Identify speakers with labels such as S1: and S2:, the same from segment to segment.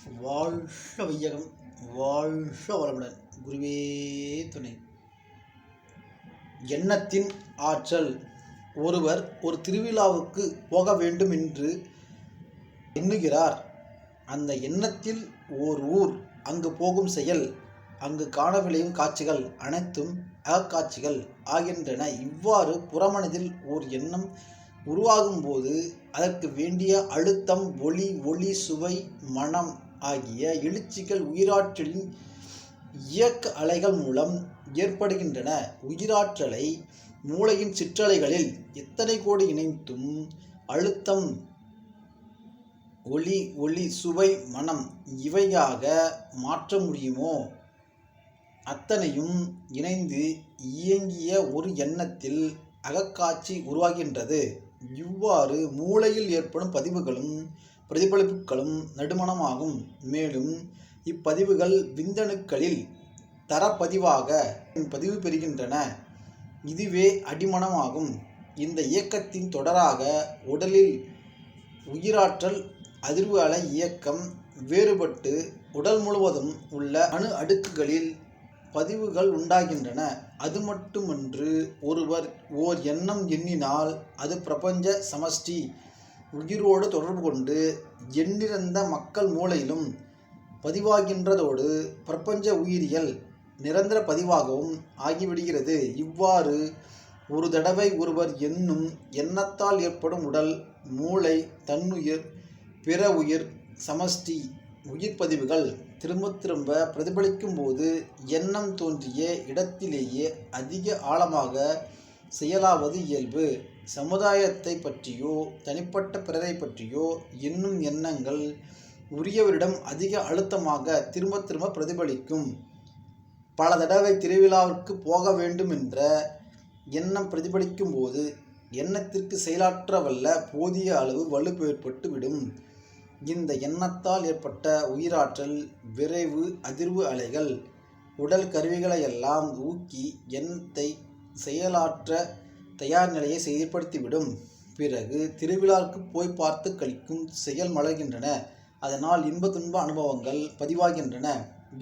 S1: வாழ்க வையகம், வாழ்க வளமுடன். குருவே துணை. எண்ணத்தின் ஆற்றல். ஒருவர் ஒரு திருவிழாவுக்கு போக வேண்டும் என்று எண்ணுகிறார். அந்த எண்ணத்தில் ஓர் ஊர், அங்கு போகும் செயல், அங்கு காண விளையும் காட்சிகள் அனைத்தும் அகக்காட்சிகள் ஆகின்றன. இவ்வாறு புறமனதில் ஓர் எண்ணம் உருவாகும்போது அதற்கு வேண்டிய அழுத்தம், ஒளி, சுவை, மனம் ஆகிய எழுச்சிகள் உயிராற்றலின் இயக்க அலைகள் மூலம் ஏற்படுகின்றன. உயிராற்றலை மூளையின் சிற்றலைகளில் எத்தனை கோடி இணைத்தும் அழுத்தம், ஒளி, சுவை, மனம் இவையாக மாற்ற முடியுமோ அத்தனையும் இணைந்து இயங்கிய ஒரு எண்ணத்தில் அகக்காட்சி உருவாகின்றது. இவ்வாறு மூளையில் ஏற்படும் பதிவுகளும் பிரதிபலிப்புகளும் நடுமணமாகும். மேலும் இப்பதிவுகள் விந்தணுக்களில் தரப்பதிவாக பதிவு பெறுகின்றன. இதுவே அடிமனமாகும். இந்த இயக்கத்தின் தொடராக உடலில் உயிராற்றல் அதிர்வு அலை இயக்கம் வேறுபட்டு உடல் முழுவதும் உள்ள அணு அடுக்குகளில் பதிவுகள் உண்டாகின்றன. அது மட்டுமன்று, ஒருவர் ஓர் எண்ணம் எண்ணினால் அது பிரபஞ்ச சமஷ்டி உயிரோடு தொடர்பு கொண்டு எண்ணிறந்த மக்கள் மூளையிலும் பதிவாகின்றதோடு பிரபஞ்ச உயிரியல் நிரந்தர பதிவாகவும் ஆகிவிடுகிறது. இவ்வாறு ஒரு தடவை ஒருவர் எண்ணும் எண்ணத்தால் ஏற்படும் உடல், மூளை, தன்னுயிர், பிற உயிர், சமஷ்டி உயிர் பதிவுகள் திரும்ப பிரதிபலிக்கும் போது எண்ணம் தோன்றிய இடத்திலேயே அதிக ஆழமாக செயலாவது இயல்பு. சமுதாயத்தை பற்றியோ தனிப்பட்ட பிறரை பற்றியோ எண்ணும் எண்ணங்கள் உரியவரிடம் அதிக அழுத்தமாக திரும்ப பிரதிபலிக்கும். பல தடவை திருவிழாவிற்கு போக வேண்டும் என்ற எண்ணம் பிரதிபலிக்கும் போது எண்ணத்திற்கு செயலாற்ற வல்ல போதிய அளவு வலு ஏற்பட்டு விடும். இந்த எண்ணத்தால் ஏற்பட்ட உயிராற்றல் விரைவு அதிர்வு அலைகள் உடல் கருவிகளையெல்லாம் ஊக்கி எண்ணத்தை செயலாற்ற தயார் நிலையை செயல்படுத்திவிடும். பிறகு திருவிழாவுக்கு போய் பார்த்து கழிக்கும் செயல் மலர்கின்றன. அதனால் இன்ப துன்ப அனுபவங்கள் பதிவாகின்றன.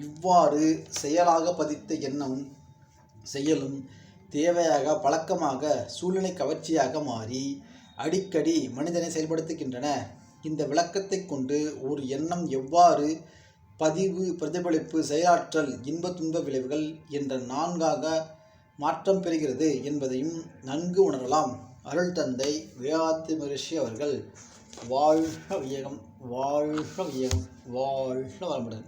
S1: இவ்வாறு செயலாக பதித்த எண்ணமும் செயலும் தேவையாக பழக்கமாக சூழ்நிலை கவர்ச்சியாக மாறி அடிக்கடி மனிதனை செயல்படுத்துகின்றன. இந்த விளக்கத்தை கொண்டு ஒரு எண்ணம் எவ்வாறு பதிவு, பிரதிபலிப்பு, செயலாற்றல், இன்ப துன்ப விளைவுகள் என்ற நான்காக மாற்றம் பெறுகிறது என்பதையும் நன்கு உணரலாம். அருள் தந்தை வேதாத்ரி மகரிஷி அவர்கள். வாழ்க வையகம், வாழ்க வையகம், வாழ்க வளமுடன்.